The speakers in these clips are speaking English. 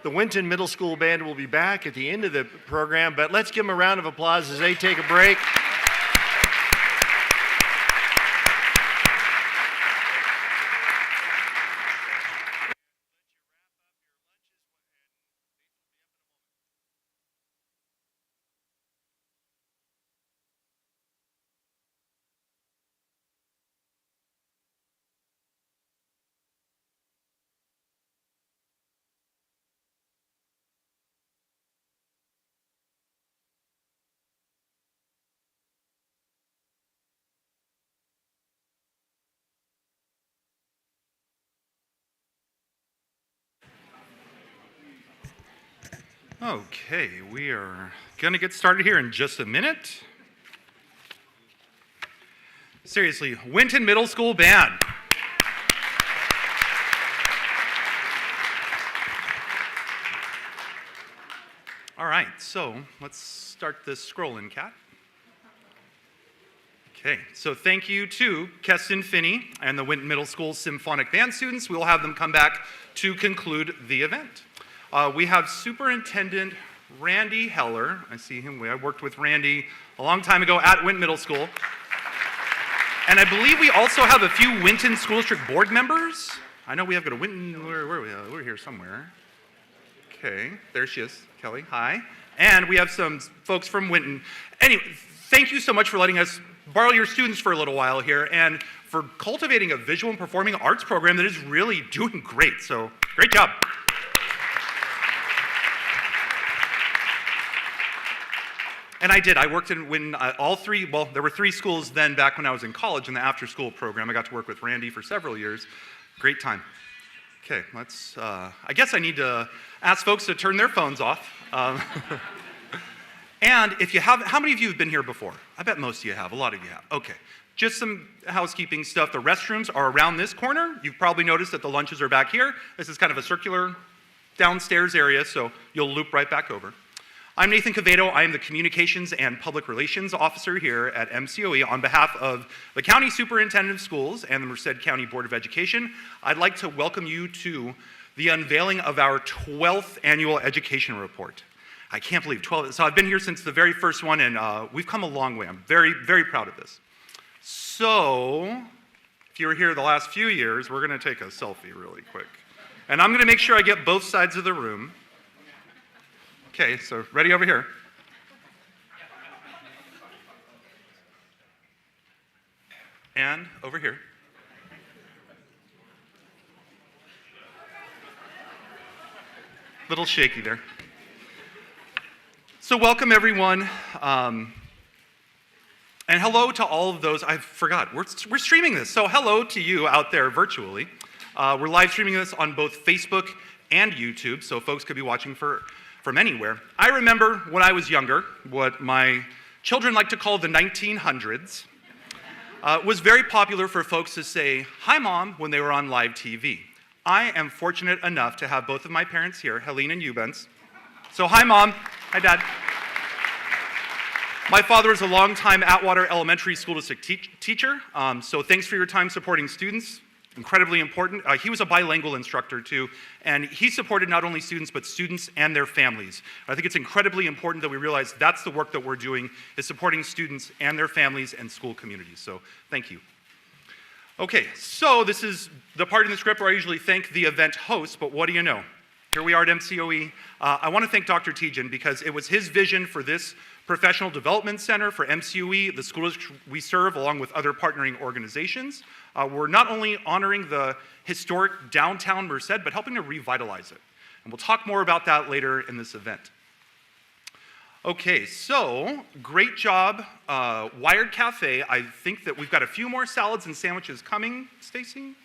The Winton Middle School Band will be back at the end of the program, but let's give them a round of applause as they take a break. Okay, we are going to get started here in just a minute. Seriously, Winton Middle School Band. All right, so let's start this scrolling, Kat. Okay, so thank you to Keston Finney and the Winton Middle School Symphonic Band students. We will have them come back to conclude the event. We have Superintendent Randy Heller. I see him. I worked with Randy a long time ago at Winton Middle School. And I believe we also have a few Winton School District board members. I know we have got a Winton, where are we? We're here somewhere. Okay, there she is, Kelly, hi. And we have some folks from Winton. Anyway, thank you so much for letting us borrow your students for a little while here and for cultivating a visual and performing arts program that is really doing great. So, great job. And I worked in Winton, there were 3 schools then back when I was in college in the after-school program. I got to work with Randy for several years. Great time. Okay, I guess I need to ask folks to turn their phones off. And if you have, how many of you have been here before? I bet most of you have, a lot of you have. Okay, just some housekeeping stuff. The restrooms are around this corner. You've probably noticed that the lunches are back here. This is kind of a circular downstairs area, so you'll loop right back over. I'm Nathan Cavedo. I am the Communications and Public Relations Officer here at MCOE. On behalf of the County Superintendent of Schools and the Merced County Board of Education, I'd like to welcome you to the unveiling of our 12th Annual Education Report. I can't believe 12. So I've been here since the very first one, and we've come a long way. I'm very, very proud of this. So, if you were here the last few years, we're going to take a selfie really quick. And I'm going to make sure I get both sides of the room. Okay, so ready over here. And over here. Little shaky there. So welcome everyone. And hello to all of those, I forgot, we're streaming this. So hello to you out there virtually. We're live streaming this on both Facebook and YouTube, so folks could be watching from anywhere. I remember when I was younger, what my children like to call the 1900s, was very popular for folks to say, "Hi, Mom," when they were on live TV. I am fortunate enough to have both of my parents here, Helene and Eubens. So, hi, Mom. Hi, Dad. My father is a longtime Atwater Elementary School District teacher, so thanks for your time supporting students. Incredibly important. He was a bilingual instructor too, and he supported not only students, but students and their families. I think it's incredibly important that we realize that's the work that we're doing, is supporting students and their families and school communities, so thank you. Okay, so this is the part in the script where I usually thank the event host, but what do you know? Here we are at MCOE. I want to thank Dr. Tejan because it was his vision for this professional development center for MCOE, the schools we serve, along with other partnering organizations. We're not only honoring the historic downtown Merced, but helping to revitalize it. And we'll talk more about that later in this event. Okay, so great job, Wired Cafe. I think that we've got a few more salads and sandwiches coming, Stacy?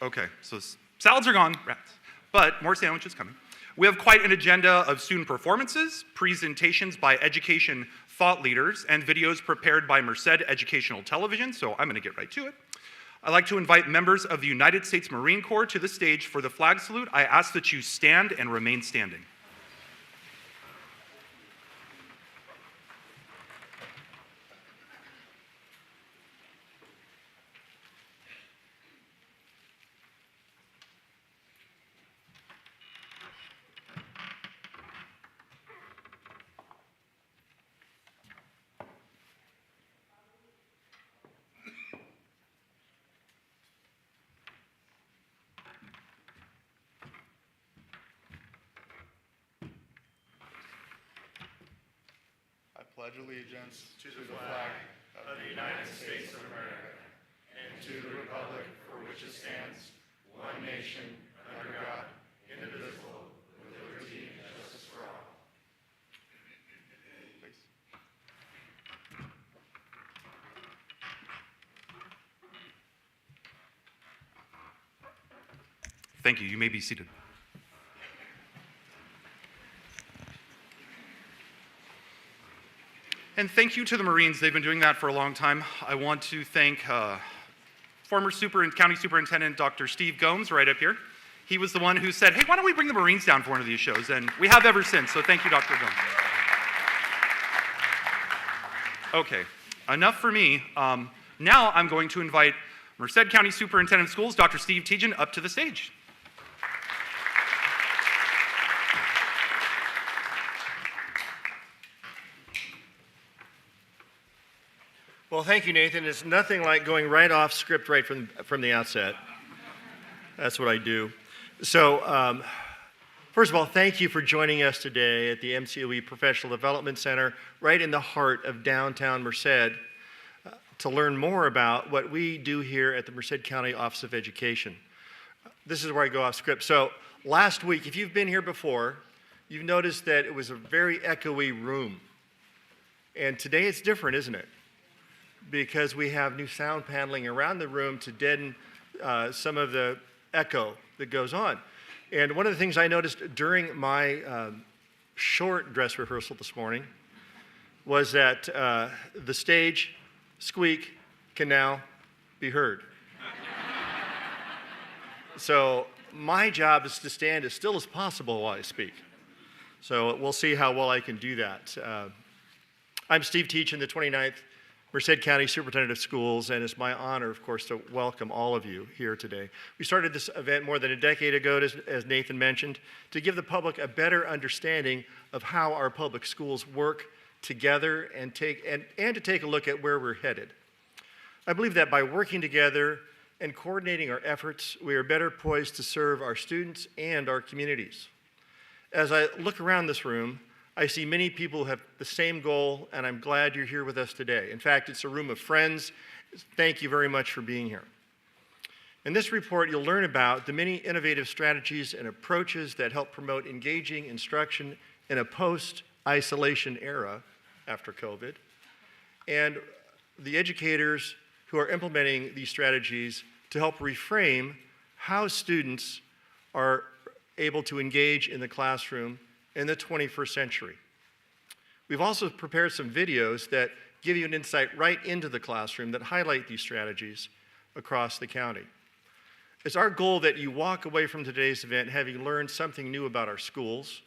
Okay, so salads are gone, rats, but more sandwiches coming. We have quite an agenda of student performances, presentations by education thought leaders, and videos prepared by Merced Educational Television, so I'm going to get right to it. I'd like to invite members of the United States Marine Corps to the stage for the flag salute. I ask that you stand and remain standing. pledge allegiance to the flag of the United States of America and to the republic for which it stands, one nation, under God, indivisible, with liberty and justice for all. Please. Thank you. You may be seated. And thank you to the Marines. They've been doing that for a long time. I want to thank former County Superintendent Dr. Steve Gomes right up here. He was the one who said, hey, why don't we bring the Marines down for one of these shows? And we have ever since, so thank you, Dr. Gomes. Okay, enough for me. Now I'm going to invite Merced County Superintendent of Schools, Dr. Steve Tejan, up to the stage. Well, thank you, Nathan. It's nothing like going right off script right from the outset. That's what I do. So, first of all, thank you for joining us today at the MCOE Professional Development Center, right in the heart of downtown Merced, to learn more about what we do here at the Merced County Office of Education. This is where I go off script. So, last week, if you've been here before, you've noticed that it was a very echoey room. And today it's different, isn't it? Because we have new sound paneling around the room to deaden some of the echo that goes on. And one of the things I noticed during my short dress rehearsal this morning was that the stage squeak can now be heard. So my job is to stand as still as possible while I speak. So we'll see how well I can do that. I'm Steve Teachin, the 29th Merced County Superintendent of Schools, and it's my honor, of course, to welcome all of you here today. We started this event more than a decade ago, as Nathan mentioned, to give the public a better understanding of how our public schools work together and to take a look at where we're headed. I believe that by working together and coordinating our efforts, we are better poised to serve our students and our communities. As I look around this room, I see many people who have the same goal, and I'm glad you're here with us today. In fact, it's a room of friends. Thank you very much for being here. In this report, you'll learn about the many innovative strategies and approaches that help promote engaging instruction in a post-isolation era after COVID, and the educators who are implementing these strategies to help reframe how students are able to engage in the classroom in the 21st century. We've also prepared some videos that give you an insight right into the classroom that highlight these strategies across the county. It's our goal that you walk away from today's event having learned something new about our schools.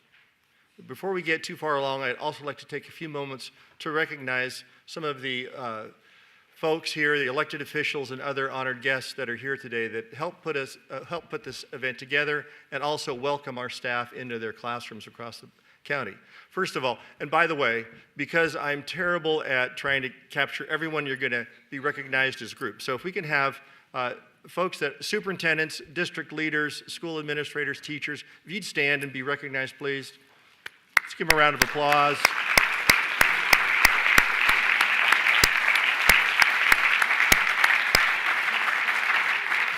Before we get too far along, I'd also like to take a few moments to recognize some of the folks here, the elected officials and other honored guests that are here today that help put this event together and also welcome our staff into their classrooms across the county. First of all, and by the way, because I'm terrible at trying to capture everyone, you're going to be recognized as groups. So if we can have folks that superintendents, district leaders, school administrators, teachers, if you'd stand and be recognized, please. Let's give them a round of applause.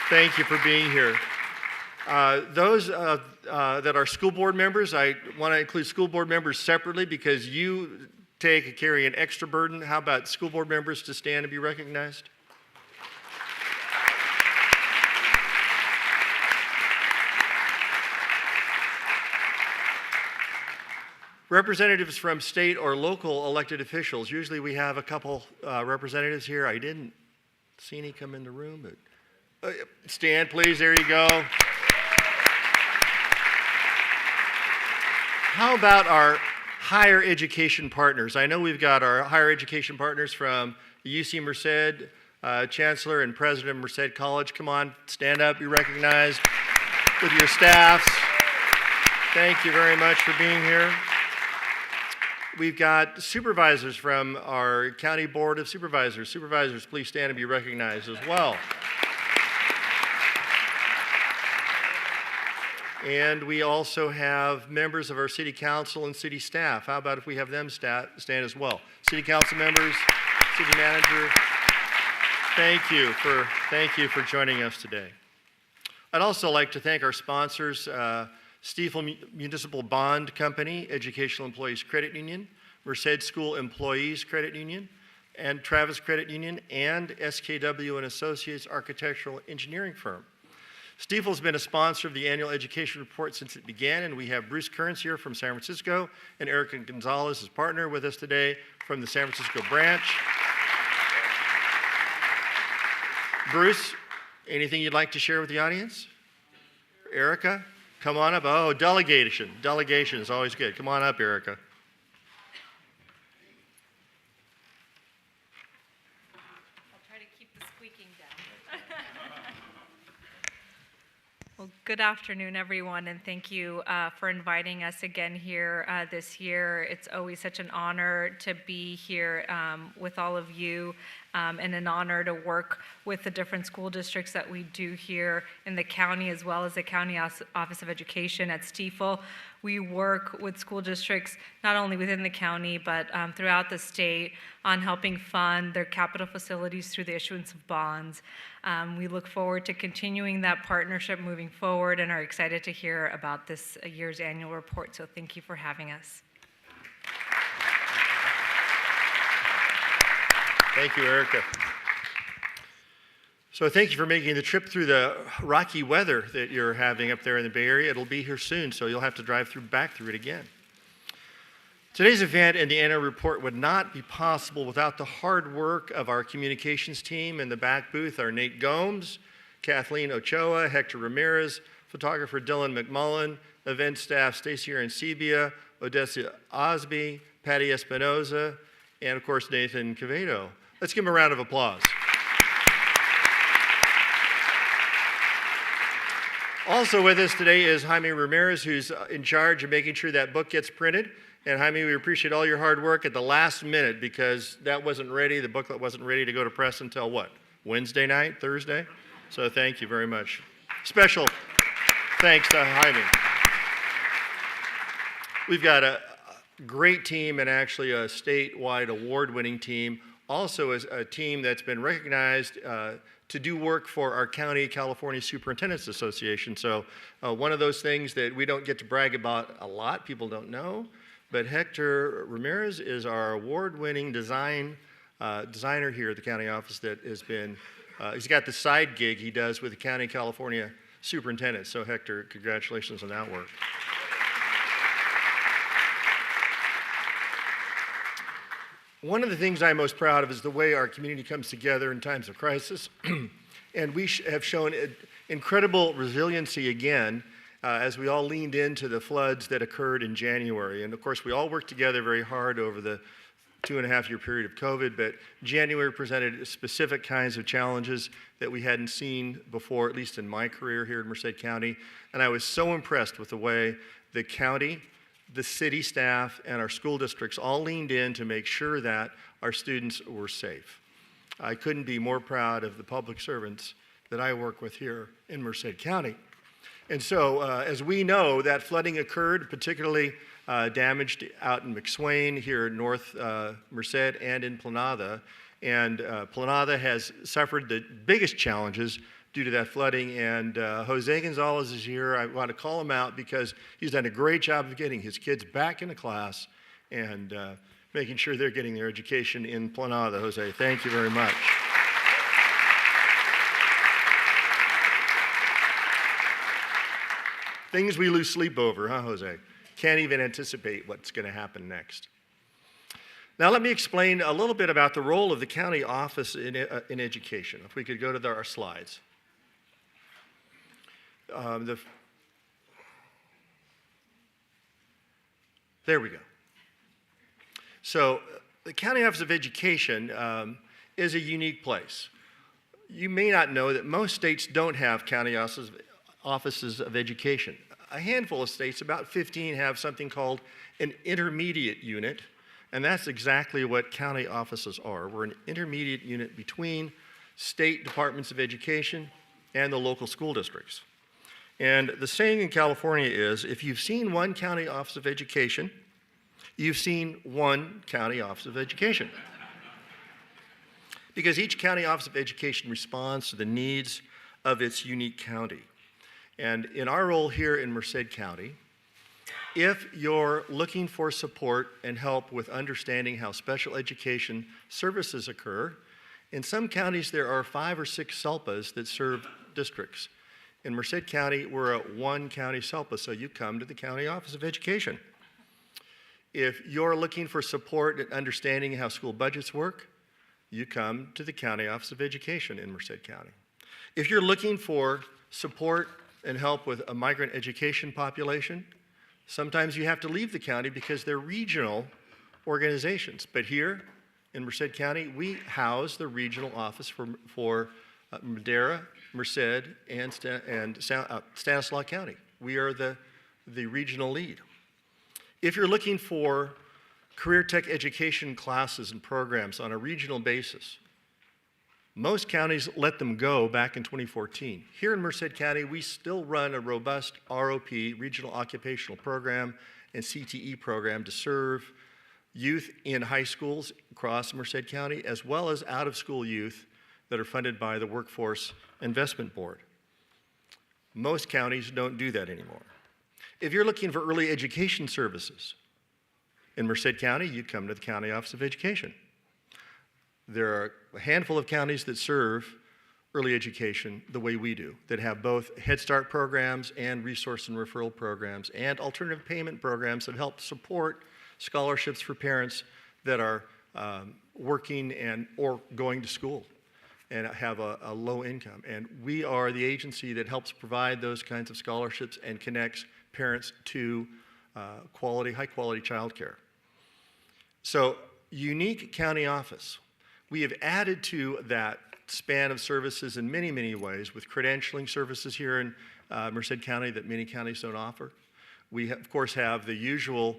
Thank you for being here. Those that are school board members, I want to include school board members separately because you carry an extra burden. How about school board members to stand and be recognized? Representatives from state or local elected officials. Usually we have a couple representatives here. I didn't see any come in the room, but stand, please. There you go. How about our higher education partners? I know we've got our higher education partners from the UC Merced, Chancellor and President of Merced College. Come on, stand up, be recognized with your staffs. Thank you very much for being here. We've got supervisors from our County Board of Supervisors. Supervisors, please stand and be recognized as well. And we also have members of our city council and city staff. How about if we have them stand as well? City council members, city manager, thank you for joining us today. I'd also like to thank our sponsors, Stiefel Municipal Bond Company, Educational Employees Credit Union, Merced School Employees Credit Union, and Travis Credit Union, and SKW and Associates Architectural Engineering Firm. Stiefel has been a sponsor of the annual education report since it began, and we have Bruce Kearns here from San Francisco, and Erica Gonzalez, his partner, with us today from the San Francisco branch. Bruce, anything you'd like to share with the audience? Erica, come on up. Oh, delegation. Delegation is always good. Come on up, Erica. Well, good afternoon, everyone, and thank you for inviting us again here this year. It's always such an honor to be here with all of you, and an honor to work with the different school districts that we do here in the county, as well as the County Office of Education at Stiefel. We work with school districts not only within the county, but throughout the state on helping fund their capital facilities through the issuance of bonds. We look forward to continuing that partnership moving forward and are excited to hear about this year's annual report. So thank you for having us. Thank you, Erica. So thank you for making the trip through the rocky weather that you're having up there in the Bay Area. It'll be here soon, so you'll have to drive back through it again. Today's event and the annual report would not be possible without the hard work of our communications team. In the back booth are Nate Gomes, Kathleen Ochoa, Hector Ramirez, photographer Dylan McMullen, event staff Stacey Arancibia, Odessa Osby, Patty Espinoza, and of course Nathan Quevedo. Let's give them a round of applause. Also with us today is Jaime Ramirez, who's in charge of making sure that book gets printed. And Jaime, we appreciate all your hard work at the last minute because that wasn't ready, the booklet wasn't ready to go to press until what? Wednesday night, Thursday? So thank you very much. Special thanks to Jaime. We've got a great team and actually a statewide award-winning team. Also is a team that's been recognized to do work for our County California Superintendents Association. So one of those things that we don't get to brag about a lot, people don't know, but Hector Ramirez is our award-winning designer here at the county office that has been, he's got the side gig he does with the County California Superintendent. So Hector, congratulations on that work. One of the things I'm most proud of is the way our community comes together in times of crisis. And we have shown incredible resiliency again as we all leaned into the floods that occurred in January. And of course, we all worked together very hard over the 2.5-year period of COVID, but January presented specific kinds of challenges that we hadn't seen before, at least in my career here in Merced County. And I was so impressed with the way the county, the city staff, and our school districts all leaned in to make sure that our students were safe. I couldn't be more proud of the public servants that I work with here in Merced County. And so, as we know, that flooding occurred, particularly damaged out in McSwain, here in North Merced, and in Planada. And Planada has suffered the biggest challenges due to that flooding. And Jose Gonzalez is here. I want to call him out because he's done a great job of getting his kids back into class and making sure they're getting their education in Planada. Jose, thank you very much. Things we lose sleep over, huh, Jose? Can't even anticipate what's going to happen next. Now let me explain a little bit about the role of the county office in education. If we could go to our slides. There we go. So the County Office of Education is a unique place. You may not know that most states don't have county offices of education. A handful of states, about 15, have something called an intermediate unit, and that's exactly what county offices are. We're an intermediate unit between state departments of education and the local school districts. And the saying in California is, if you've seen one county office of education, you've seen one county office of education. Because each county office of education responds to the needs of its unique county. And in our role here in Merced County, if you're looking for support and help with understanding how special education services occur, in some counties there are 5 or 6 SELPAs that serve districts. In Merced County, we're a one county SELPA, so you come to the County Office of Education. If you're looking for support and understanding how school budgets work, you come to the County Office of Education in Merced County. If you're looking for support and help with a migrant education population, sometimes you have to leave the county because they're regional organizations. But here in Merced County, we house the regional office for Madera, Merced, and Stanislaus County. We are the regional lead. If you're looking for career tech education classes and programs on a regional basis, most counties let them go back in 2014. Here in Merced County, we still run a robust ROP, Regional Occupational Program, and CTE program to serve youth in high schools across Merced County, as well as out-of-school youth that are funded by the Workforce Investment Board. Most counties don't do that anymore. If you're looking for early education services in Merced County, you come to the County Office of Education. There are a handful of counties that serve early education the way we do, that have both Head Start programs and resource and referral programs and alternative payment programs that help support scholarships for parents that are working or going to school and have a low income. And we are the agency that helps provide those kinds of scholarships and connects parents to high quality childcare. So, unique county office. We have added to that span of services in many, many ways with credentialing services here in Merced County that many counties don't offer. We, of course, have the usual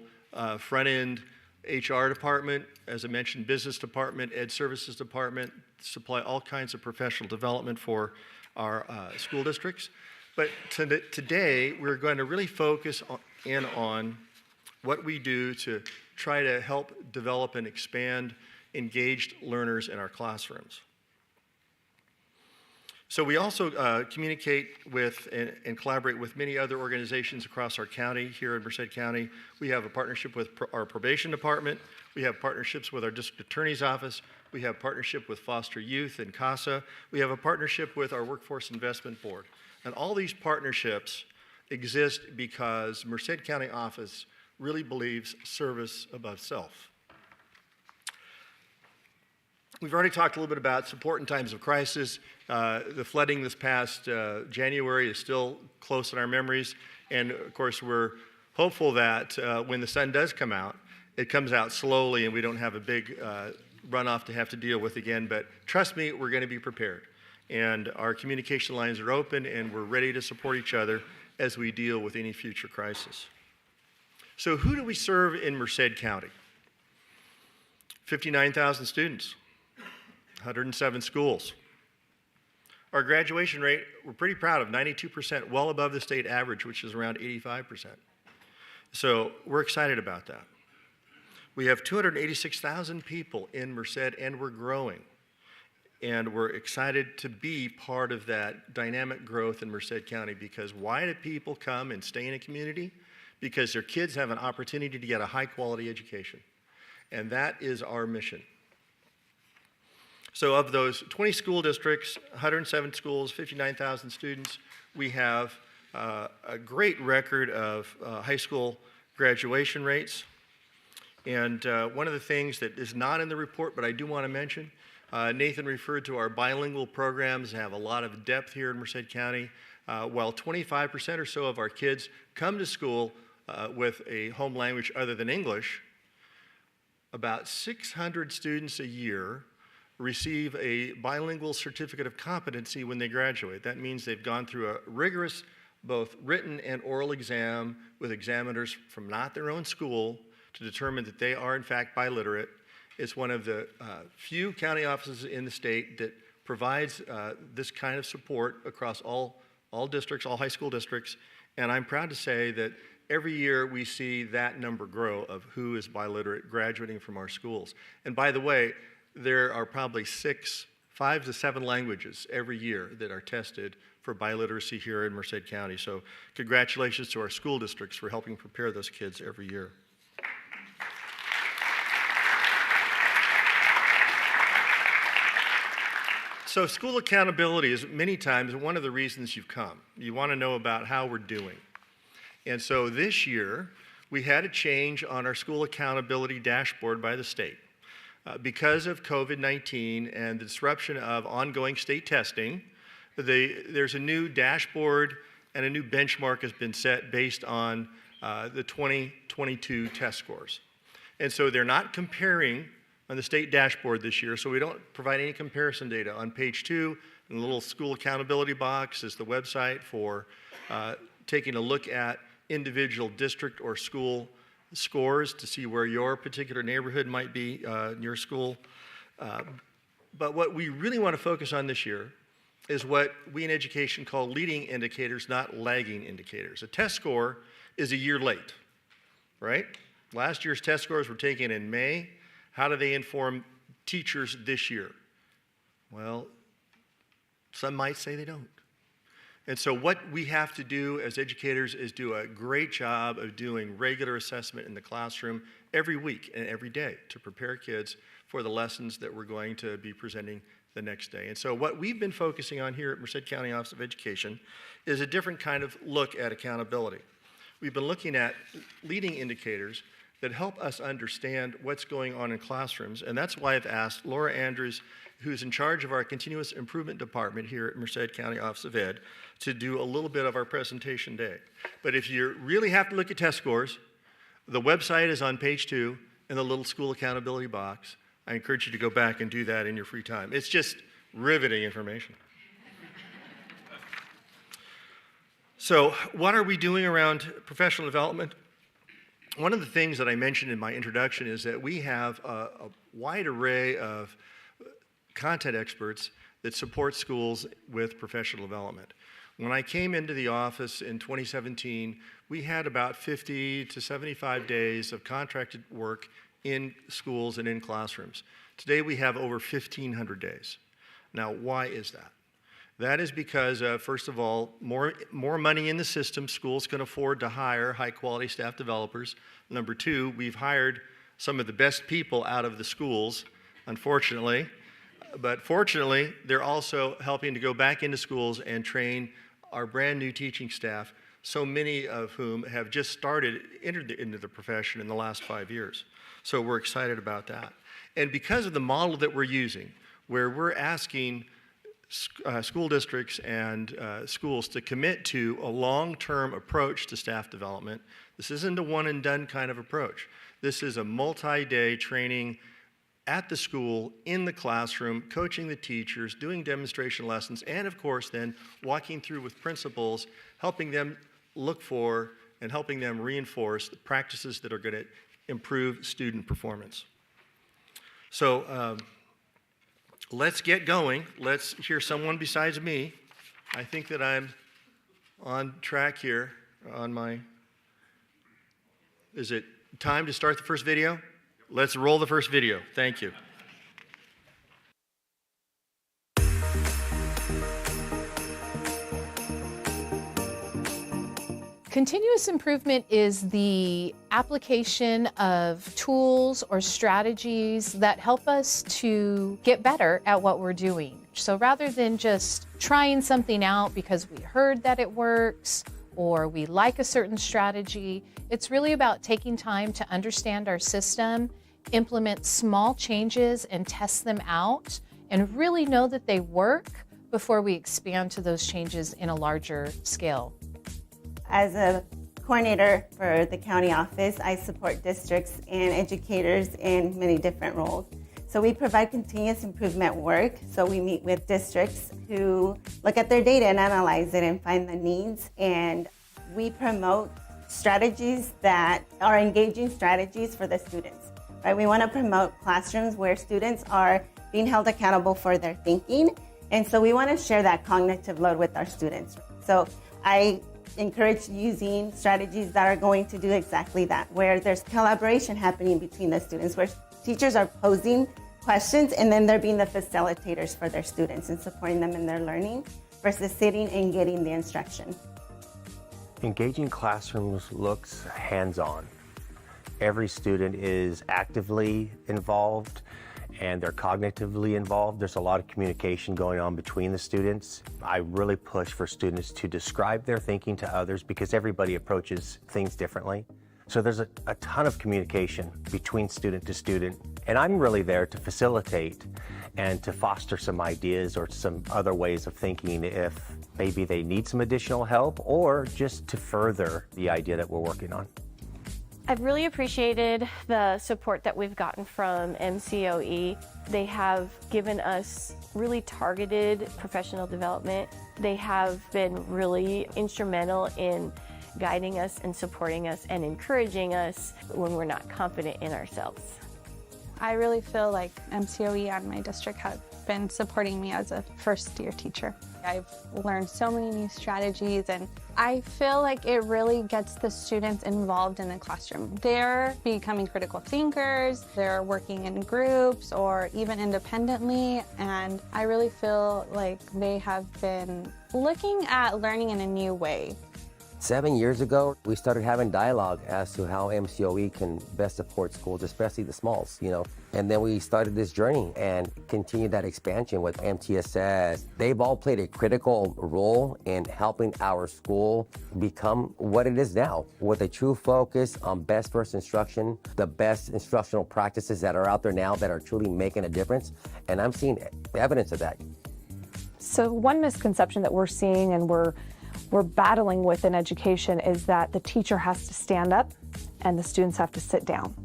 front-end HR department, as I mentioned, business department, ed services department, supply all kinds of professional development for our school districts. But today, we're going to really focus in on what we do to try to help develop and expand engaged learners in our classrooms. So we also communicate with and collaborate with many other organizations across our county. Here in Merced County, we have a partnership with our probation department. We have partnerships with our district attorney's office. We have partnership with Foster Youth and CASA. We have a partnership with our Workforce Investment Board. And all these partnerships exist because Merced County office really believes service above self. We've already talked a little bit about support in times of crisis. The flooding this past January is still close in our memories. And of course, we're hopeful that when the sun does come out, it comes out slowly and we don't have a big runoff to have to deal with again. But trust me, we're going to be prepared. And our communication lines are open and we're ready to support each other as we deal with any future crisis. So who do we serve in Merced County? 59,000 students. 107 schools. Our graduation rate, we're pretty proud of, 92%, well above the state average, which is around 85%. So we're excited about that. We have 286,000 people in Merced, and we're growing. And we're excited to be part of that dynamic growth in Merced County, because why do people come and stay in a community? Because their kids have an opportunity to get a high quality education. And that is our mission. So of those 20 school districts, 107 schools, 59,000 students, we have a great record of high school graduation rates. And one of the things that is not in the report, but I do want to mention, Nathan referred to our bilingual programs have a lot of depth here in Merced County. While 25% or so of our kids come to school with a home language other than English, about 600 students a year receive a bilingual certificate of competency when they graduate. That means they've gone through a rigorous both written and oral exam with examiners from not their own school to determine that they are in fact biliterate. It's one of the few county offices in the state that provides this kind of support across all all districts, all high school districts, and I'm proud to say that every year we see that number grow of who is biliterate graduating from our schools. And by the way, there are probably 5 to 7 languages every year that are tested for biliteracy here in Merced County. So congratulations to our school districts for helping prepare those kids every year. So school accountability is many times one of the reasons you've come. You want to know about how we're doing. And so this year, we had a change on our school accountability dashboard by the state. Because of COVID-19 and the disruption of ongoing state testing, there's a new dashboard and a new benchmark has been set based on the 2022 test scores. And so they're not comparing on the state dashboard this year, so we don't provide any comparison data. On page 2, in the little school accountability box is the website for taking a look at individual district or school scores to see where your particular neighborhood might be in your school. But what we really want to focus on this year is what we in education call leading indicators, not lagging indicators. A test score is a year late, right? Last year's test scores were taken in May. How do they inform teachers this year? Well, some might say they don't. And so what we have to do as educators is do a great job of doing regular assessment in the classroom every week and every day to prepare kids for the lessons that we're going to be presenting the next day. And so what we've been focusing on here at Merced County Office of Education is a different kind of look at accountability. We've been looking at leading indicators that help us understand what's going on in classrooms. And that's why I've asked Laura Andrews, who's in charge of our continuous improvement department here at Merced County Office of Ed, to do a little bit of our presentation day. But if you really have to look at test scores, the website is on page 2 in the little school accountability box. I encourage you to go back and do that in your free time. It's just riveting information. So what are we doing around professional development? One of the things that I mentioned in my introduction is that we have a wide array of content experts that support schools with professional development. When I came into the office in 2017, we had about 50 to 75 days of contracted work in schools and in classrooms. Today we have over 1,500 days. Now, why is that? That is because, first of all, more money in the system, schools can afford to hire high-quality staff developers. Number 2, we've hired some of the best people out of the schools, unfortunately. But fortunately, they're also helping to go back into schools and train our brand new teaching staff, so many of whom have just entered into the profession in the last 5 years. So we're excited about that. And because of the model that we're using, where we're asking school districts and schools to commit to a long-term approach to staff development. This isn't a one-and-done kind of approach. This is a multi-day training at the school, in the classroom, coaching the teachers, doing demonstration lessons, and of course then walking through with principals, helping them look for and helping them reinforce the practices that are going to improve student performance. So, let's get going. Let's hear someone besides me. I think that I'm on track here on my... Is it time to start the first video? Let's roll the first video. Thank you. Continuous improvement is the application of tools or strategies that help us to get better at what we're doing. So rather than just trying something out because we heard that it works or we like a certain strategy, it's really about taking time to understand our system, implement small changes and test them out, and really know that they work before we expand to those changes in a larger scale. As a coordinator for the county office, I support districts and educators in many different roles. So we provide continuous improvement work. So we meet with districts who look at their data and analyze it and find the needs. And we promote strategies that are engaging strategies for the students. Right? We want to promote classrooms where students are being held accountable for their thinking. And so we want to share that cognitive load with our students. So I encourage using strategies that are going to do exactly that, where there's collaboration happening between the students, where teachers are posing questions and then they're being the facilitators for their students and supporting them in their learning versus sitting and getting the instruction. Engaging classrooms looks hands-on. Every student is actively involved and they're cognitively involved. There's a lot of communication going on between the students. I really push for students to describe their thinking to others because everybody approaches things differently. So there's a ton of communication between student to student, and I'm really there to facilitate and to foster some ideas or some other ways of thinking if maybe they need some additional help or just to further the idea that we're working on. I've really appreciated the support that we've gotten from MCOE. They have given us really targeted professional development. They have been really instrumental in guiding us and supporting us and encouraging us when we're not confident in ourselves. I really feel like MCOE and my district have been supporting me as a first-year teacher. I've learned so many new strategies, and I feel like it really gets the students involved in the classroom. They're becoming critical thinkers, they're working in groups or even independently, and I really feel like they have been looking at learning in a new way. 7 years ago, we started having dialogue as to how MCOE can best support schools, especially the smalls, And then we started this journey and continued that expansion with MTSS. They've all played a critical role in helping our school become what it is now, with a true focus on best first instruction, the best instructional practices that are out there now that are truly making a difference. And I'm seeing evidence of that. So one misconception that we're seeing and we're battling with in education is that the teacher has to stand up and the students have to sit down.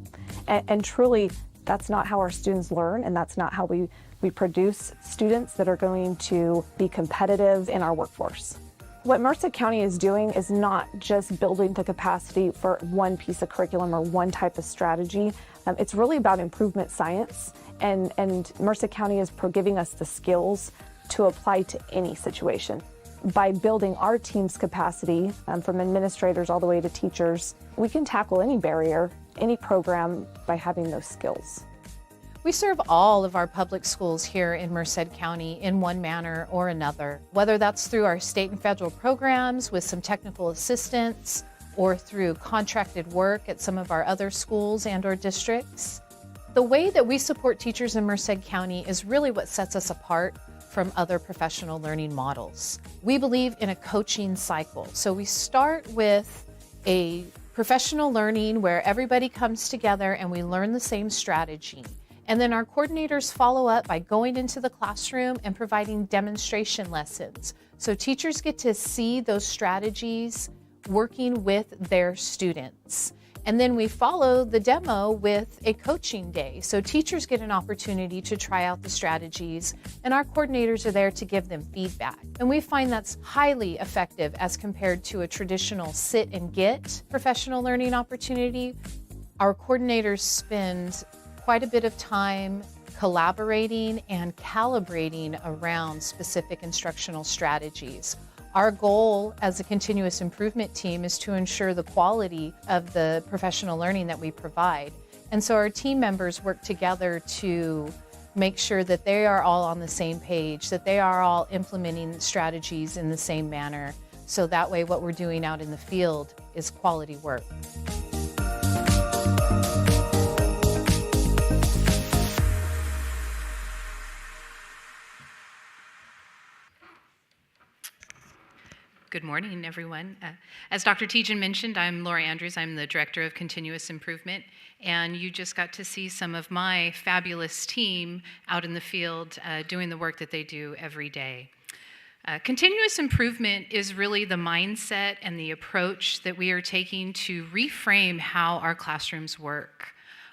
And truly, that's not how our students learn, and that's not how we produce students that are going to be competitive in our workforce. What Merced County is doing is not just building the capacity for one piece of curriculum or one type of strategy. It's really about improvement science, and Merced County is giving us the skills to apply to any situation. By building our team's capacity, from administrators all the way to teachers, we can tackle any barrier, any program by having those skills. We serve all of our public schools here in Merced County in one manner or another, whether that's through our state and federal programs with some technical assistance or through contracted work at some of our other schools and or districts. The way that we support teachers in Merced County is really what sets us apart from other professional learning models. We believe in a coaching cycle. So we start with a professional learning where everybody comes together and we learn the same strategy. And then our coordinators follow up by going into the classroom and providing demonstration lessons. So teachers get to see those strategies working with their students. And then we follow the demo with a coaching day. So teachers get an opportunity to try out the strategies, and our coordinators are there to give them feedback. And we find that's highly effective as compared to a traditional sit and get professional learning opportunity. Our coordinators spend quite a bit of time collaborating and calibrating around specific instructional strategies. Our goal as a continuous improvement team is to ensure the quality of the professional learning that we provide. And so our team members work together to make sure that they are all on the same page, that they are all implementing strategies in the same manner. So that way what we're doing out in the field is quality work. Good morning, everyone. As Dr. Tejan mentioned, I'm Laura Andrews. I'm the Director of Continuous Improvement, and you just got to see some of my fabulous team out in the field doing the work that they do every day. Continuous improvement is really the mindset and the approach that we are taking to reframe how our classrooms work.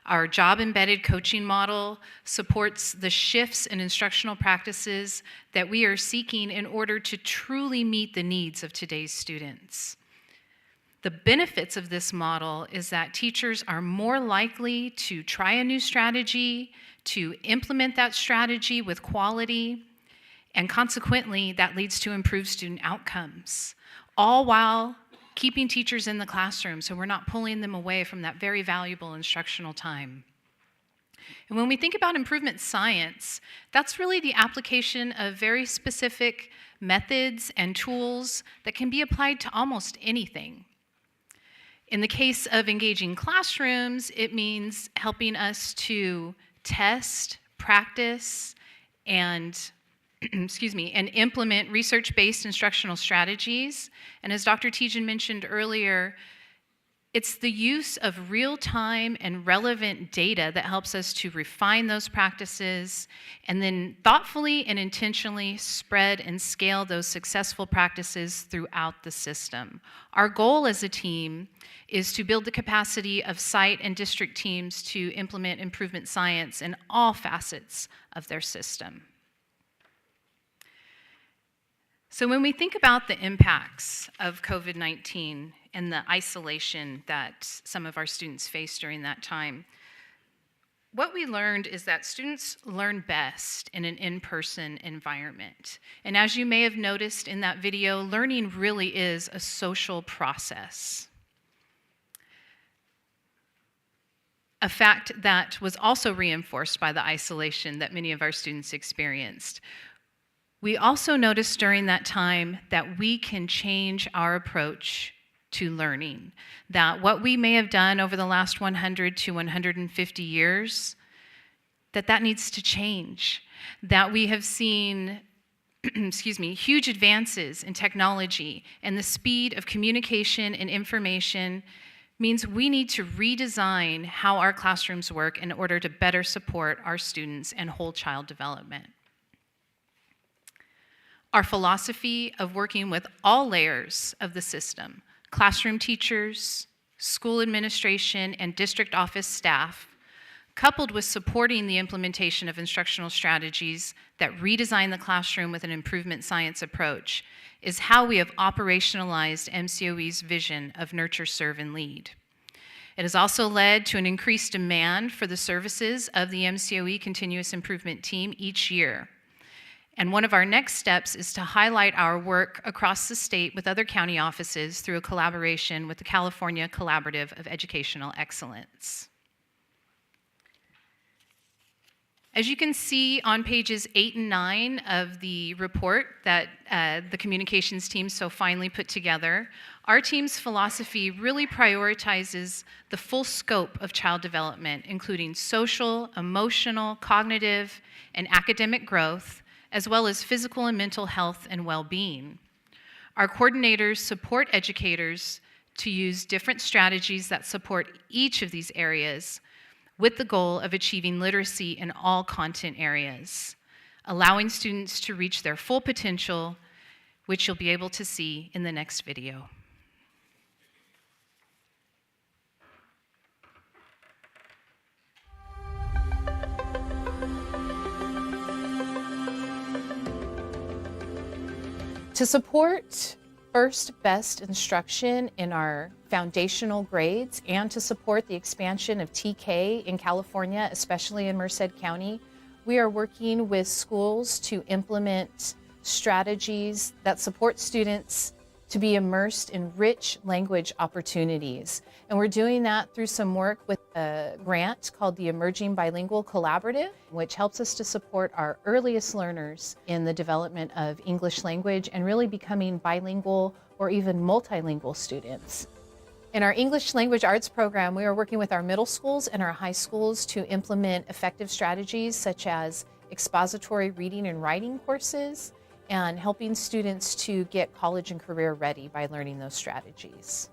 Our job-embedded coaching model supports the shifts in instructional practices that we are seeking in order to truly meet the needs of today's students. The benefits of this model is that teachers are more likely to try a new strategy, to implement that strategy with quality, And consequently, that leads to improved student outcomes, all while keeping teachers in the classroom so we're not pulling them away from that very valuable instructional time. And when we think about improvement science, that's really the application of very specific methods and tools that can be applied to almost anything. In the case of engaging classrooms, it means helping us to test, practice, and and implement research-based instructional strategies. And as Dr. Tejan mentioned earlier, it's the use of real-time and relevant data that helps us to refine those practices and then thoughtfully and intentionally spread and scale those successful practices throughout the system. Our goal as a team is to build the capacity of site and district teams to implement improvement science in all facets of their system. So when we think about the impacts of COVID-19 and the isolation that some of our students faced during that time, what we learned is that students learn best in an in-person environment. And as you may have noticed in that video, learning really is a social process. A fact that was also reinforced by the isolation that many of our students experienced. We also noticed during that time that we can change our approach to learning, that what we may have done over the last 100 to 150 years, that needs to change, that we have seen huge advances in technology, and the speed of communication and information means we need to redesign how our classrooms work in order to better support our students and whole child development. Our philosophy of working with all layers of the system, classroom teachers, school administration, and district office staff, coupled with supporting the implementation of instructional strategies that redesign the classroom with an improvement science approach, is how we have operationalized MCOE's vision of nurture, serve, and lead. It has also led to an increased demand for the services of the MCOE Continuous Improvement Team each year. And one of our next steps is to highlight our work across the state with other county offices through a collaboration with the California Collaborative of Educational Excellence. As you can see on pages 8 and 9 of the report that the communications team so finely put together, our team's philosophy really prioritizes the full scope of child development, including social, emotional, cognitive, and academic growth, as well as physical and mental health and well-being. Our coordinators support educators to use different strategies that support each of these areas with the goal of achieving literacy in all content areas, allowing students to reach their full potential, which you'll be able to see in the next video. To support first best instruction in our foundational grades and to support the expansion of TK in California, especially in Merced County, we are working with schools to implement strategies that support students to be immersed in rich language opportunities. And we're doing that through some work with a grant called the Emerging Bilingual Collaborative, which helps us to support our earliest learners in the development of English language and really becoming bilingual or even multilingual students. In our English language arts program, we are working with our middle schools and our high schools to implement effective strategies such as expository reading and writing courses and helping students to get college and career ready by learning those strategies.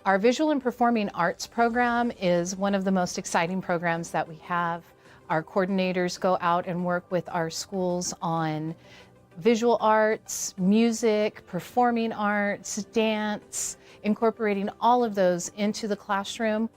Our visual and performing arts program is one of the most exciting programs that we have. Our coordinators go out and work with our schools on visual arts, music, performing arts, dance, incorporating all of those into the classroom.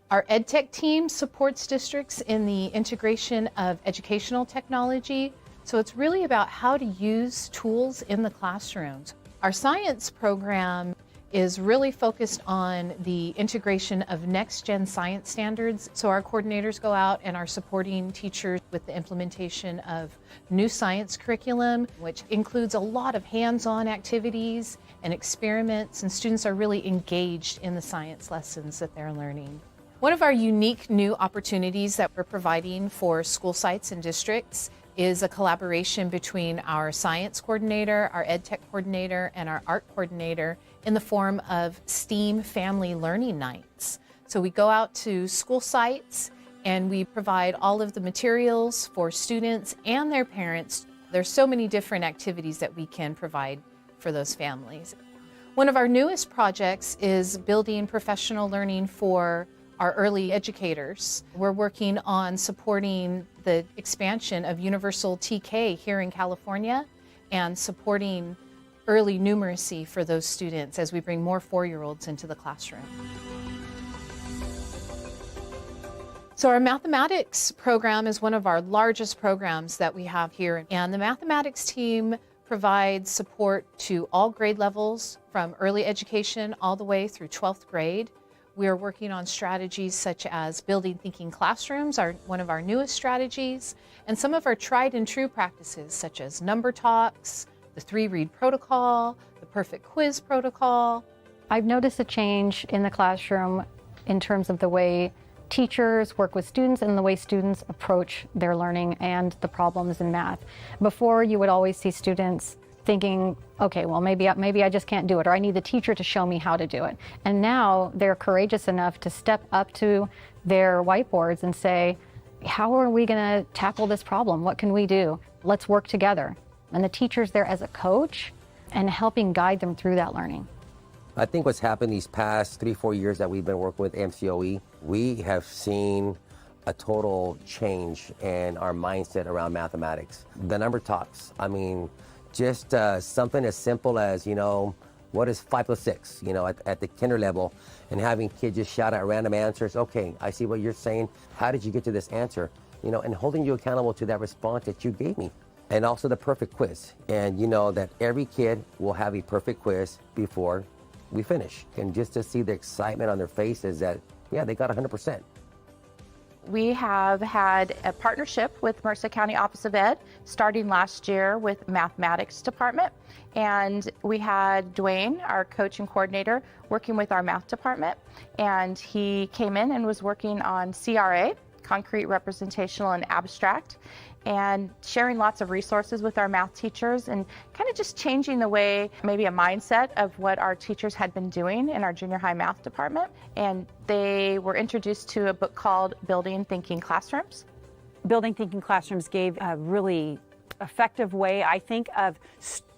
Our EdTech team supports districts in the integration of educational technology. So it's really about how to use tools in the classrooms. Our science program is really focused on the integration of next-gen science standards. So our coordinators go out and are supporting teachers with the implementation of new science curriculum, which includes a lot of hands-on activities and experiments, and students are really engaged in the science lessons that they're learning. One of our unique new opportunities that we're providing for school sites and districts is a collaboration between our science coordinator, our ed tech coordinator, and our art coordinator in the form of STEAM Family Learning Nights. So we go out to school sites and we provide all of the materials for students and their parents. There's so many different activities that we can provide for those families. One of our newest projects is building professional learning for our early educators. We're working on supporting the expansion of universal TK here in California and supporting early numeracy for those students as we bring more 4-year-olds into the classroom. So our mathematics program is one of our largest programs that we have here, and the mathematics team provides support to all grade levels from early education all the way through 12th grade. We are working on strategies such as building thinking classrooms, one of our newest strategies, and some of our tried and true practices such as number talks, the 3-read protocol, the perfect quiz protocol. I've noticed a change in the classroom in terms of the way teachers work with students and the way students approach their learning and the problems in math. Before, you would always see students thinking, okay, well, maybe I just can't do it, or I need the teacher to show me how to do it. And now they're courageous enough to step up to their whiteboards and say, how are we going to tackle this problem? What can we do? Let's work together. And the teacher's there as a coach and helping guide them through that learning. I think what's happened these past 3-4 years that we've been working with MCOE, we have seen a total change in our mindset around mathematics. The number talks. I mean, just something as simple as, what is 5 + 6, at the kinder level, and having kids just shout out random answers. Okay, I see what you're saying. How did you get to this answer? And holding you accountable to that response that you gave me. And also the perfect quiz. And that every kid will have a perfect quiz before we finish. And just to see the excitement on their faces that, yeah, they got 100%. We have had a partnership with Merced County Office of Ed starting last year with Mathematics Department. And we had Dwayne, our coach and coordinator, working with our math department. And he came in and was working on CRA, Concrete, Representational, and Abstract, and sharing lots of resources with our math teachers and kind of just changing the way, maybe a mindset of what our teachers had been doing in our junior high math department. And they were introduced to a book called Building Thinking Classrooms. Building Thinking Classrooms gave a really effective way, I think, of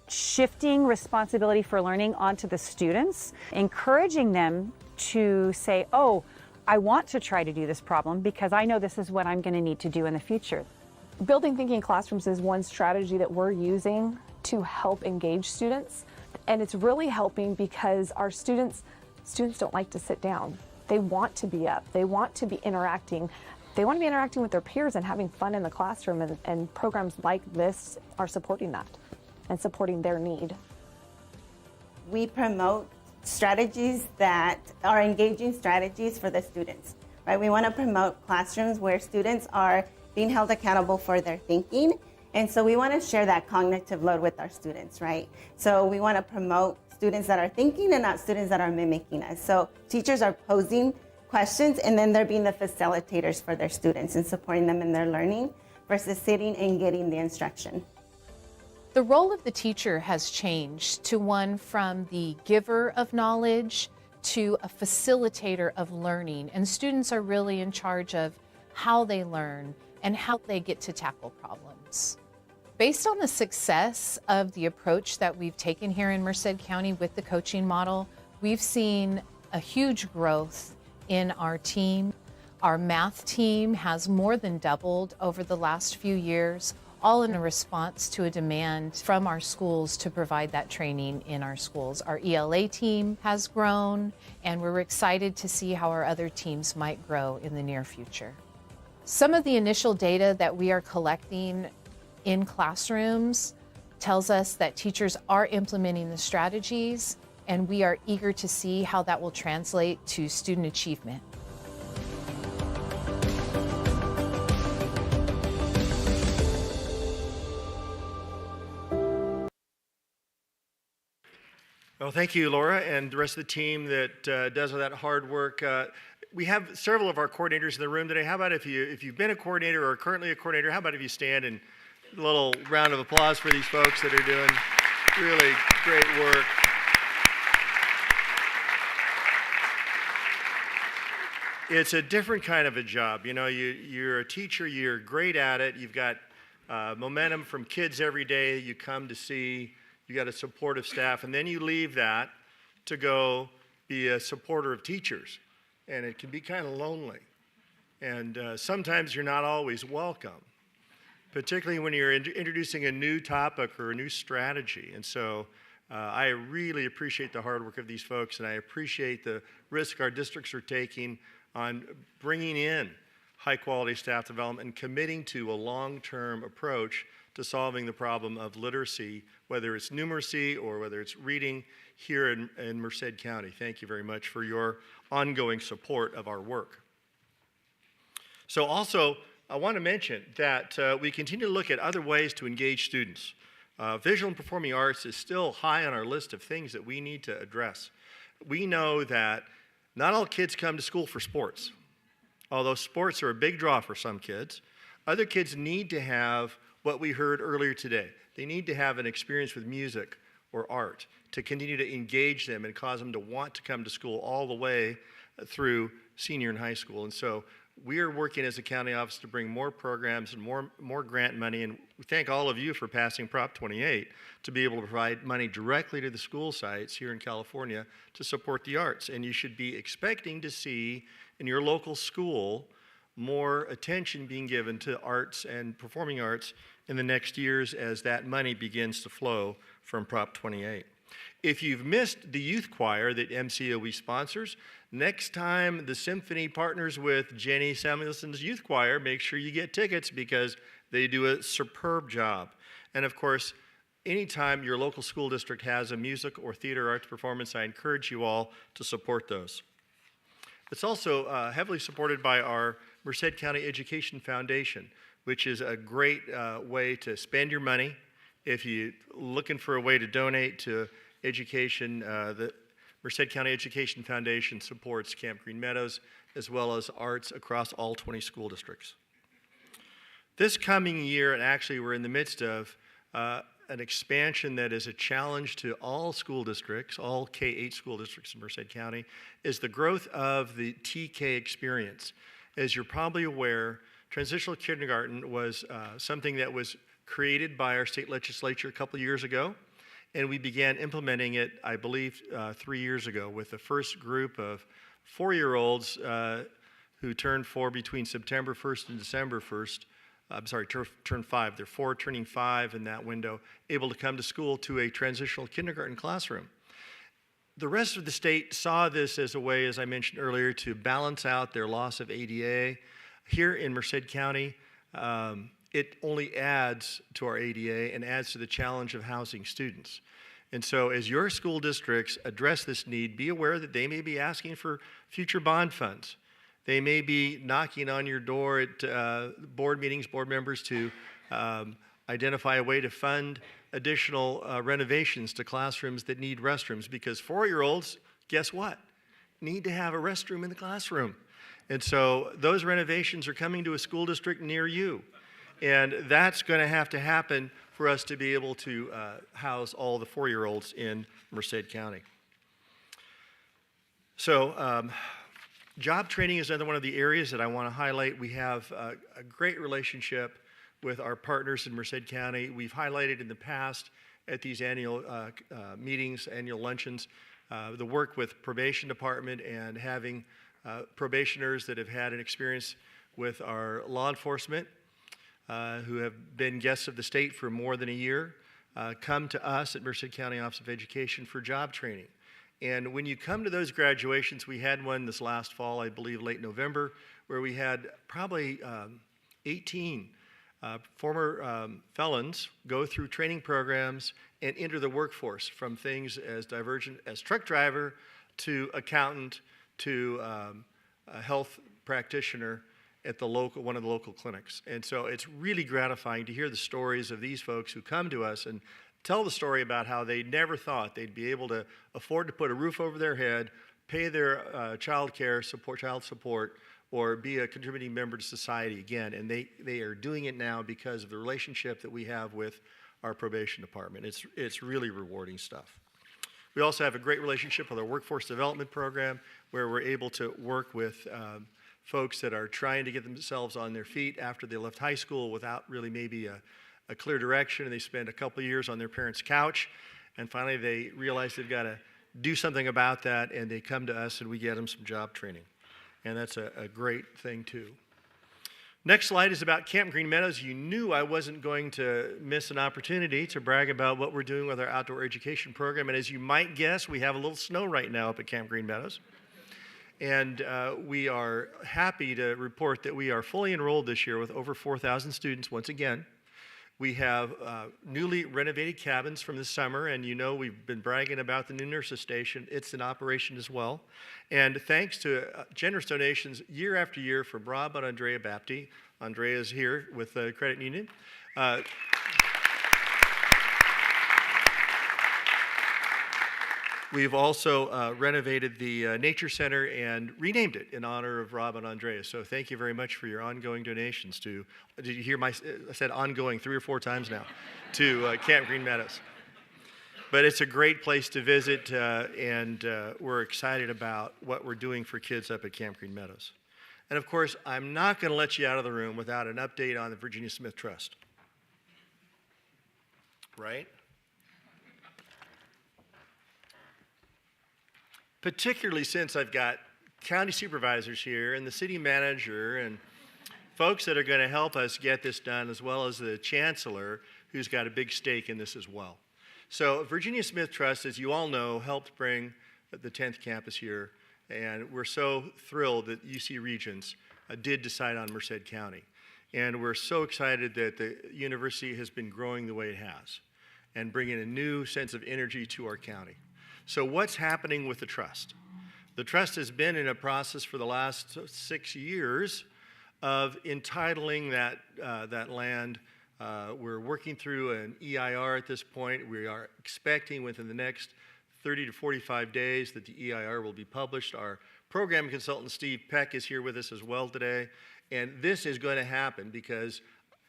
shifting responsibility for learning onto the students, encouraging them to say, oh, I want to try to do this problem because I know this is what I'm going to need to do in the future. Building Thinking Classrooms is one strategy that we're using to help engage students. And it's really helping because our students don't like to sit down. They want to be up. They want to be interacting. They want to be interacting with their peers and having fun in the classroom. And programs like this are supporting that and supporting their need. We promote strategies that are engaging strategies for the students, right? We want to promote classrooms where students are being held accountable for their thinking. And so we want to share that cognitive load with our students, right? So we want to promote students that are thinking and not students that are mimicking us. So teachers are posing questions and then they're being the facilitators for their students and supporting them in their learning versus sitting and getting the instruction. The role of the teacher has changed to one from the giver of knowledge to a facilitator of learning. And students are really in charge of how they learn and how they get to tackle problems. Based on the success of the approach that we've taken here in Merced County with the coaching model, we've seen a huge growth in our team. Our math team has more than doubled over the last few years, all in a response to a demand from our schools to provide that training in our schools. Our ELA team has grown, and we're excited to see how our other teams might grow in the near future. Some of the initial data that we are collecting in classrooms tells us that teachers are implementing the strategies and we are eager to see how that will translate to student achievement. Well, thank you, Laura, and the rest of the team that does all that hard work. We have several of our coordinators in the room today. How about if you've been a coordinator or currently a coordinator, how about if you stand and a little round of applause for these folks that are doing really great work. It's a different kind of a job. You know, you're a teacher, you're great at it, you've got momentum from kids every day, you come to see, you got a supportive staff, and then you leave that to go be a supporter of teachers. And it can be kind of lonely. And sometimes you're not always welcome, particularly when you're introducing a new topic or a new strategy. And so I really appreciate the hard work of these folks, and I appreciate the risk our districts are taking on bringing in high-quality staff development and committing to a long-term approach to solving the problem of literacy, whether it's numeracy or whether it's reading here in Merced County. Thank you very much for your ongoing support of our work. So also, I want to mention that we continue to look at other ways to engage students. Visual and performing arts is still high on our list of things that we need to address. We know that not all kids come to school for sports. Although sports are a big draw for some kids, other kids need to have what we heard earlier today. They need to have an experience with music or art to continue to engage them and cause them to want to come to school all the way through senior and high school. And so we are working as a county office to bring more programs and more grant money, and we thank all of you for passing Prop 28 to be able to provide money directly to the school sites here in California to support the arts. And you should be expecting to see in your local school more attention being given to arts and performing arts in the next years as that money begins to flow from Prop 28. If you've missed the youth choir that MCOE sponsors, next time the symphony partners with Jenny Samuelson's youth choir, make sure you get tickets because they do a superb job. And of course, anytime your local school district has a music or theater arts performance, I encourage you all to support those. It's also heavily supported by our Merced County Education Foundation, which is a great way to spend your money. If you're looking for a way to donate to education, the Merced County Education Foundation supports Camp Green Meadows as well as arts across all 20 school districts. This coming year, and actually we're in the midst of an expansion that is a challenge to all school districts, all K-8 school districts in Merced County, is the growth of the TK experience. As you're probably aware, transitional kindergarten was something that was created by our state legislature a couple years ago, and we began implementing it, I believe, 3 years ago with the first group of 4-year-olds who turned 4 between September 1st and December 1st. Turn 5. They're 4 turning 5 in that window, able to come to school to a transitional kindergarten classroom. The rest of the state saw this as a way, as I mentioned earlier, to balance out their loss of ADA. Here in Merced County, it only adds to our ADA and adds to the challenge of housing students. And so as your school districts address this need, be aware that they may be asking for future bond funds. They may be knocking on your door at board meetings, board members, to identify a way to fund additional renovations to classrooms that need restrooms, because 4-year-olds, guess what? Need to have a restroom in the classroom. And so those renovations are coming to a school district near you. And that's going to happen for us to be able to house all the 4-year-olds in Merced County. So job training is another one of the areas that I want to highlight. We have a great relationship with our partners in Merced County. We've highlighted in the past at these annual meetings, annual luncheons, the work with probation department and having probationers that have had an experience with our law enforcement who have been guests of the state for more than a year come to us at Merced County Office of Education for job training. And when you come to those graduations, we had one this last fall, I believe late November, where we had probably 18 former felons go through training programs and enter the workforce, from things as divergent as truck driver to accountant to a health practitioner at one of the local clinics. And so it's really gratifying to hear the stories of these folks who come to us and tell the story about how they never thought they'd be able to afford to put a roof over their head, pay their child support, or be a contributing member to society again. And they are doing it now because of the relationship that we have with our probation department. It's really rewarding stuff. We also have a great relationship with our workforce development program, where we're able to work with folks that are trying to get themselves on their feet after they left high school without really maybe a clear direction, and they spend a couple of years on their parents' couch, and finally they realize they've got to do something about that, and they come to us and we get them some job training. And that's a great thing too. Next slide is about Camp Green Meadows. You knew I wasn't going to miss an opportunity to brag about what we're doing with our outdoor education program. And as you might guess, we have a little snow right now up at Camp Green Meadows. And we are happy to report that we are fully enrolled this year with over 4,000 students once again. We have newly renovated cabins from this summer, and you know we've been bragging about the new nurses station. It's in operation as well. And thanks to generous donations year after year from Rob and Andrea Bapti. Andrea is here with the credit union. We've also renovated the Nature Center and renamed it in honor of Rob and Andrea. So thank you very much for your ongoing donations to, did you hear I said ongoing 3 or 4 times now, to Camp Green Meadows. But it's a great place to visit, and we're excited about what we're doing for kids up at Camp Green Meadows. And of course, I'm not going to let you out of the room without an update on the Virginia Smith Trust. Right? Particularly since I've got county supervisors here and the city manager and folks that are going to help us get this done, as well as the chancellor, who's got a big stake in this as well. So Virginia Smith Trust, as you all know, helped bring the 10th campus here, and we're so thrilled that UC Regents did decide on Merced County. And we're so excited that the university has been growing the way it has and bringing a new sense of energy to our county. So what's happening with the trust? The trust has been in a process for the last 6 years of entitling that land. We're working through an EIR at this point. We are expecting within the next 30 to 45 days that the EIR will be published. Our program consultant, Steve Peck, is here with us as well today. And this is going to happen because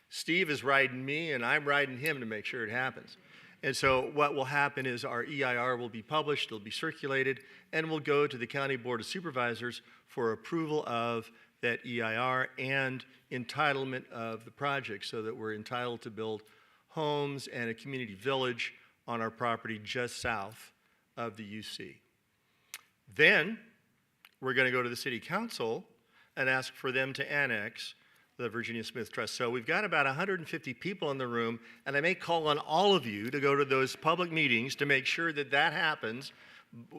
Steve is riding me and I'm riding him to make sure it happens. And so what will happen is our EIR will be published, it'll be circulated, and will go to the County Board of Supervisors for approval of that EIR and entitlement of the project, so that we're entitled to build homes and a community village on our property just south of the UC. Then we're going to go to the City Council and ask for them to annex the Virginia Smith Trust. So we've got about 150 people in the room, and I may call on all of you to go to those public meetings to make sure that that happens,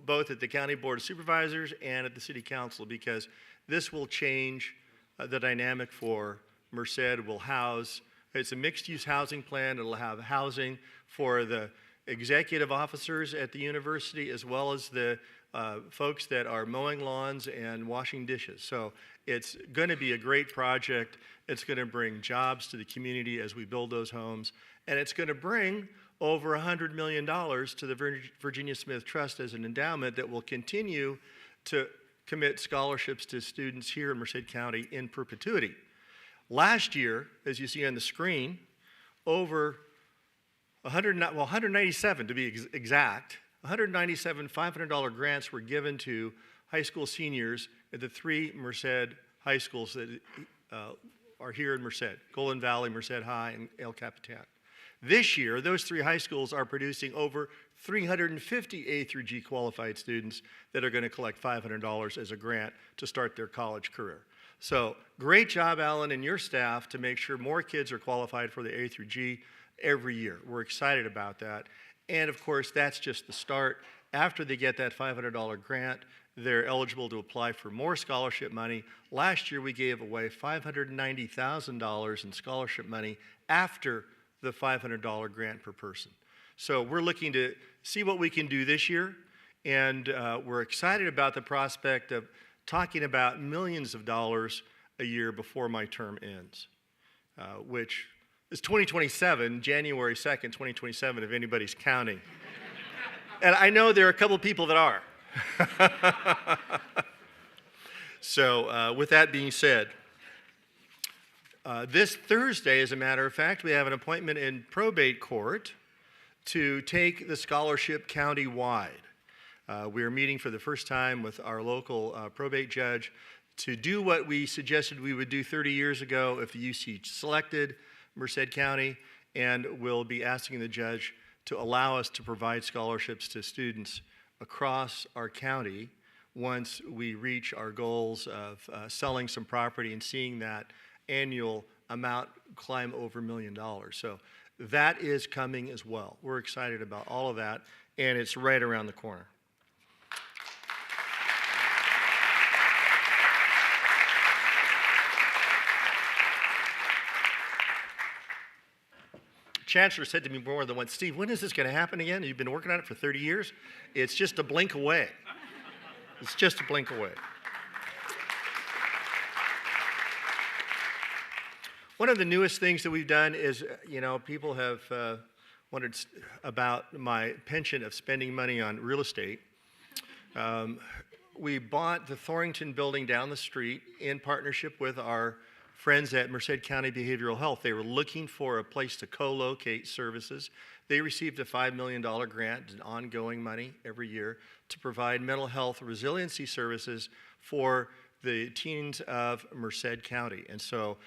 both at the County Board of Supervisors and at the City Council, because this will change the dynamic for Merced. Will house, it's a mixed-use housing plan. It'll have housing for the executive officers at the university, as well as the folks that are mowing lawns and washing dishes. So it's going to be a great project. It's going to bring jobs to the community as we build those homes. And it's going to bring over $100 million to the Virginia Smith Trust as an endowment that will continue to commit scholarships to students here in Merced County in perpetuity. Last year, as you see on the screen, over 197 to be exact, 197 $500 grants were given to high school seniors at the 3 Merced high schools that are here in Merced: Golden Valley, Merced High, and El Capitan. This year, those 3 high schools are producing over 350 A through G qualified students that are going to collect $500 as a grant to start their college career. So great job, Alan, and your staff to make sure more kids are qualified for the A through G every year. We're excited about that. And of course, that's just the start. After they get that $500 grant, they're eligible to apply for more scholarship money. Last year, we gave away $590,000 in scholarship money after the $500 grant per person. So we're looking to see what we can do this year, and we're excited about the prospect of talking about millions of dollars a year before my term ends, which is 2027, January 2nd, 2027, if anybody's counting. And I know there are a couple of people that are. So with that being said, this Thursday, as a matter of fact, we have an appointment in probate court to take the scholarship county-wide. We are meeting for the first time with our local probate judge to do what we suggested we would do 30 years ago if the UC selected Merced County, and we'll be asking the judge to allow us to provide scholarships to students across our county once we reach our goals of selling some property and seeing that annual amount climb over $1 million. So that is coming as well. We're excited about all of that, and it's right around the corner. Chancellor said to me more than once, Steve, when is this going to happen again? You've been working on it for 30 years. It's just a blink away. It's just a blink away. One of the newest things that we've done is, people have wondered about my penchant of spending money on real estate. We bought the Thorington building down the street in partnership with our friends at Merced County Behavioral Health. They were looking for a place to co-locate services. They received a $5 million grant and ongoing money every year to provide mental health resiliency services for the teens of Merced County. And so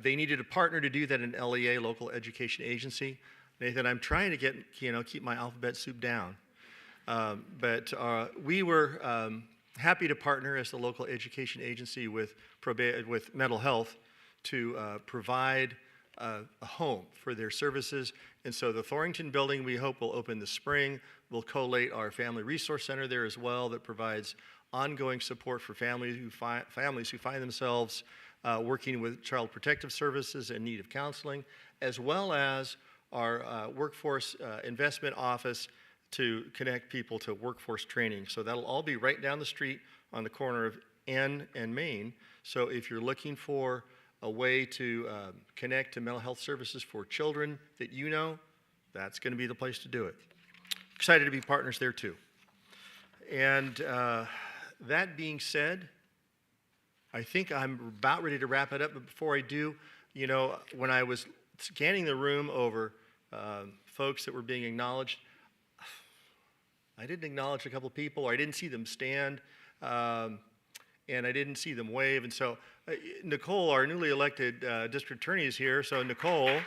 they needed a partner to do that, an LEA, local education agency. Nathan, I'm trying to get, keep my alphabet soup down. But we were happy to partner as the local education agency with mental health to provide a home for their services. And so the Thorington building, we hope, will open this spring. We'll collate our family resource center there as well that provides ongoing support for families who find themselves working with child protective services in need of counseling, as well as our workforce investment office to connect people to workforce training. So that'll all be right down the street on the corner of N and Main. So if you're looking for a way to connect to mental health services for children that that's going to be the place to do it. Excited to be partners there too. And that being said, I think I'm about ready to wrap it up, but before I do, when I was scanning the room over folks that were being acknowledged, I didn't acknowledge a couple of people, or I didn't see them stand, and I didn't see them wave. And so Nicole, our newly elected district attorney, is here. So Nicole.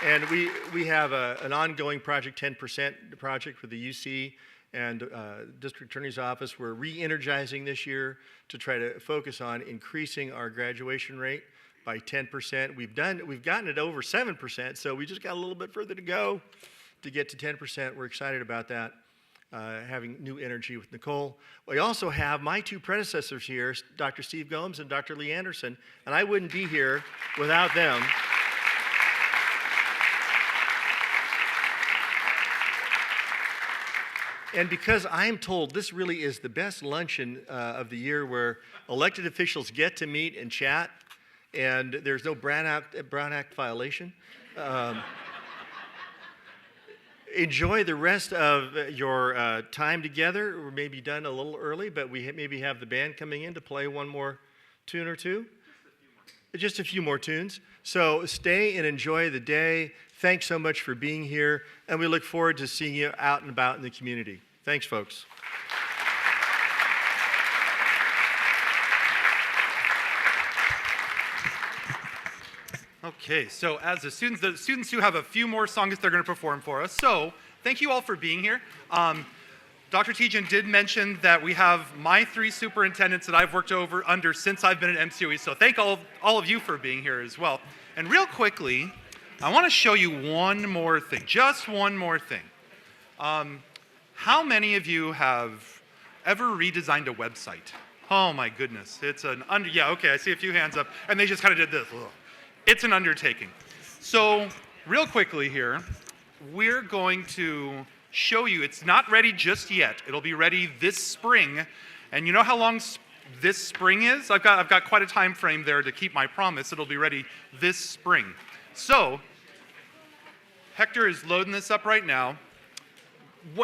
And we have an ongoing project, 10% project for the UC and district attorney's office. We're re-energizing this year to try to focus on increasing our graduation rate by 10%. We've gotten it over 7%, so we just got a little bit further to go to get to 10%. We're excited about that, having new energy with Nicole. We also have my two predecessors here, Dr. Steve Gomes and Dr. Lee Anderson, and I wouldn't be here without them. And because I'm told this really is the best luncheon of the year where elected officials get to meet and chat, and there's no Brown Act violation. Enjoy the rest of your time together. We're maybe done a little early, but we maybe have the band coming in to play one more tune or two. Just a few more tunes. So stay and enjoy the day. Thanks so much for being here, and we look forward to seeing you out and about in the community. Thanks, folks. Okay, so as the students who have a few more songs they're going to perform for us. So thank you all for being here. Dr. Tejan did mention that we have my three superintendents that I've worked under since I've been at MCOE. So thank all of you for being here as well. And real quickly, I want to show you one more thing, just one more thing. How many of you have ever redesigned a website? Oh my goodness, yeah, okay, I see a few hands up, and they just kind of did this. Ugh. It's an undertaking. So, real quickly here, we're going to show you, it's not ready just yet. It'll be ready this spring, and you know how long this spring is? I've got quite a time frame there to keep my promise. It'll be ready this spring. So, Hector is loading this up right now.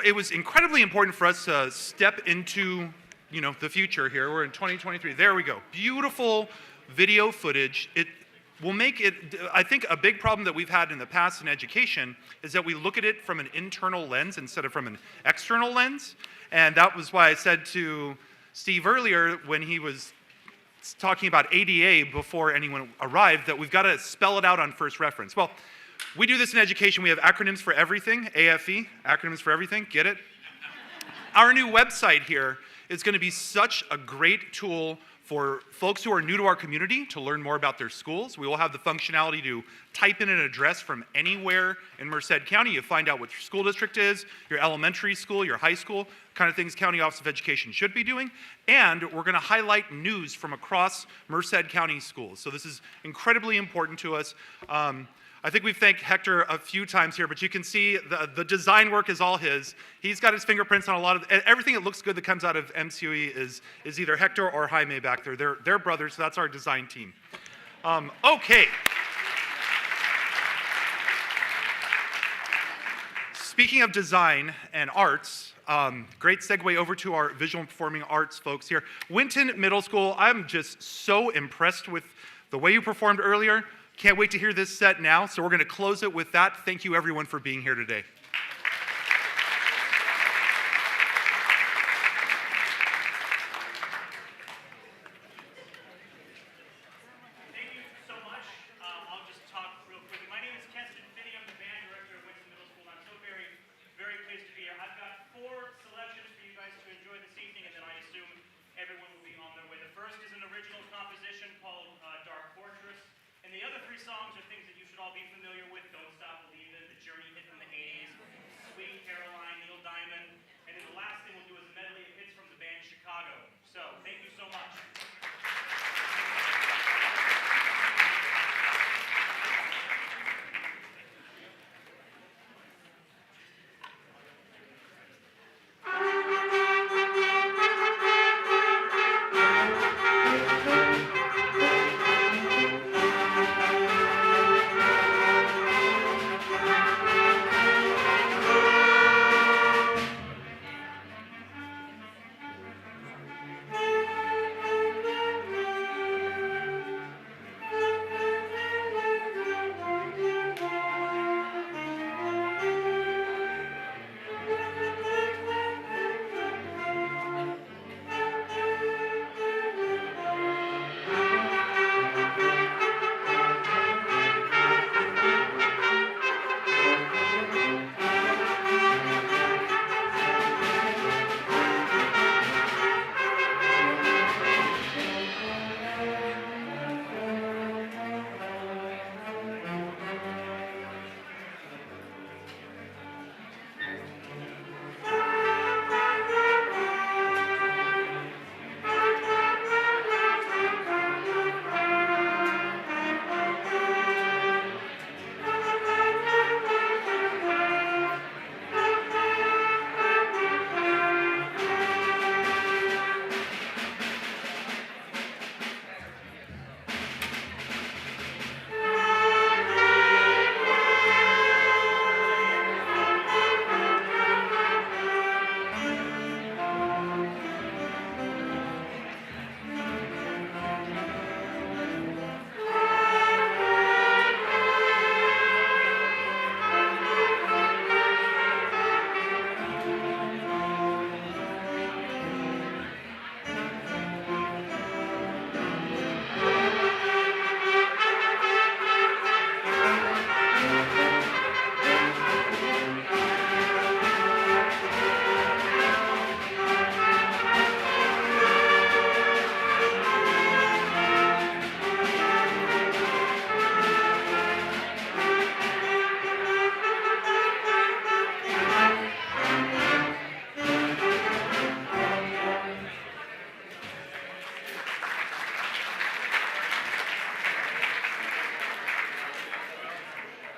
It was incredibly important for us to step into, the future here. We're in 2023. There we go. Beautiful video footage. It will make it, I think a big problem that we've had in the past in education is that we look at it from an internal lens instead of from an external lens. And that was why I said to Steve earlier when he was talking about ADA before anyone arrived that we've got to spell it out on first reference. Well, we do this in education. We have acronyms for everything, AFE, acronyms for everything, get it? Our new website here is going to be such a great tool for folks who are new to our community to learn more about their schools. We will have the functionality to type in an address from anywhere in Merced County. You find out what your school district is, your elementary school, your high school, kind of things County Office of Education should be doing. And we're going to highlight news from across Merced County schools. So this is incredibly important to us. I think we've thanked Hector a few times here, but you can see the design work is all his. He's got his fingerprints on a lot of, everything that looks good that comes out of MCOE is either Hector or Jaime back there. They're brothers, so that's our design team. Okay. Speaking of design and arts, great segue over to our visual and performing arts folks here. Winton Middle School, I'm just so impressed with the way you performed earlier. Can't wait to hear this set now, so we're going to close it with that. Thank you, everyone, for being here today.